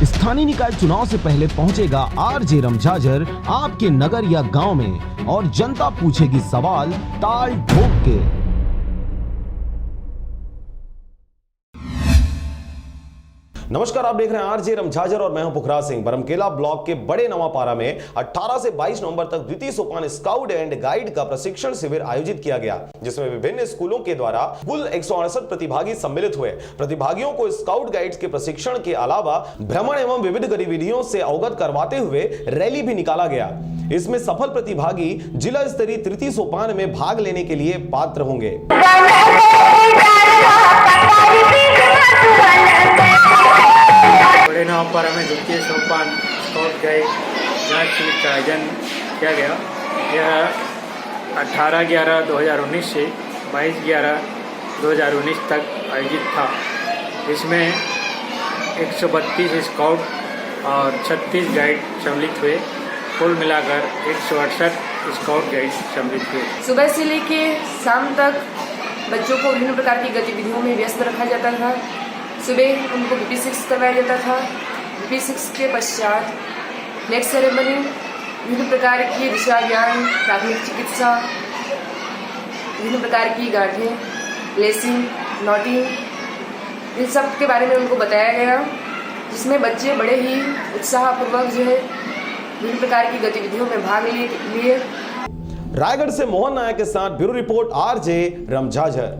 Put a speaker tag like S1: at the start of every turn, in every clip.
S1: स्थानीय निकाय चुनाव से पहले पहुंचेगा आरजे रमझाझर आपके नगर या गांव में और जनता पूछेगी सवाल ताल ठोक के। नमस्कार, आप देख रहे हैं आरजे रमझाझर और मैं हूं पुखराज सिंह। बरमकेला ब्लॉक के बड़े नवापारा में 18 से 22 नवंबर तक द्वितीय सोपान स्काउट एंड गाइड का प्रशिक्षण शिविर आयोजित किया गया, जिसमें विभिन्न स्कूलों के द्वारा कुल 168 प्रतिभागी सम्मिलित हुए। प्रतिभागियों को स्काउट गाइड्स के प्रशिक्षण के अलावा भ्रमण एवं विविध गतिविधियों से अवगत करवाते हुए रैली भी निकाला गया। इसमें सफल प्रतिभागी जिला स्तरीय तृतीय सोपान में भाग लेने के लिए पात्र होंगे।
S2: बड़े नवापारा में द्वितीय सोपान स्काउट गाइड जांच शिविर का आयोजन किया गया। यह 18/11/2019 से 22/11/2019 तक आयोजित था। इसमें 132 स्काउट और 36 गाइड सम्मिलित हुए। कुल मिलाकर 168 स्काउट गाइड सम्मिलित हुए।
S3: सुबह से लेके शाम तक बच्चों को विभिन्न प्रकार की गतिविधियों में व्यस्त रखा जाता था। सुबह उनको BP6 करवाया जाता था। BP6 के पश्चात फ्लैग सेरेमनी, विभिन्न प्रकार की दिशा ज्ञान, प्राथमिक चिकित्सा, विभिन्न प्रकार की गांठें, लेसिंग, नॉटिंग, इन सब के बारे में उनको बताया गया, जिसमें बच्चे बड़े ही उत्साहपूर्वक जो है विभिन्न प्रकार की गतिविधियों में भाग लिए।
S1: रायगढ़ से मोहन नायक के साथ ब्यूरो रिपोर्ट आरजे रमझाझर।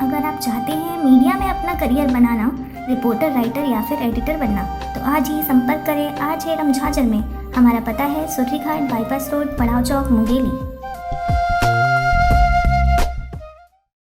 S4: अगर आप चाहते हैं मीडिया में अपना करियर बनाना, रिपोर्टर, राइटर या फिर एडिटर बनना, तो आज ही संपर्क करें आरजे रमझाझर में। हमारा पता है सोठीघाट बाईपास रोड, पड़ाव चौक, मुंगेली।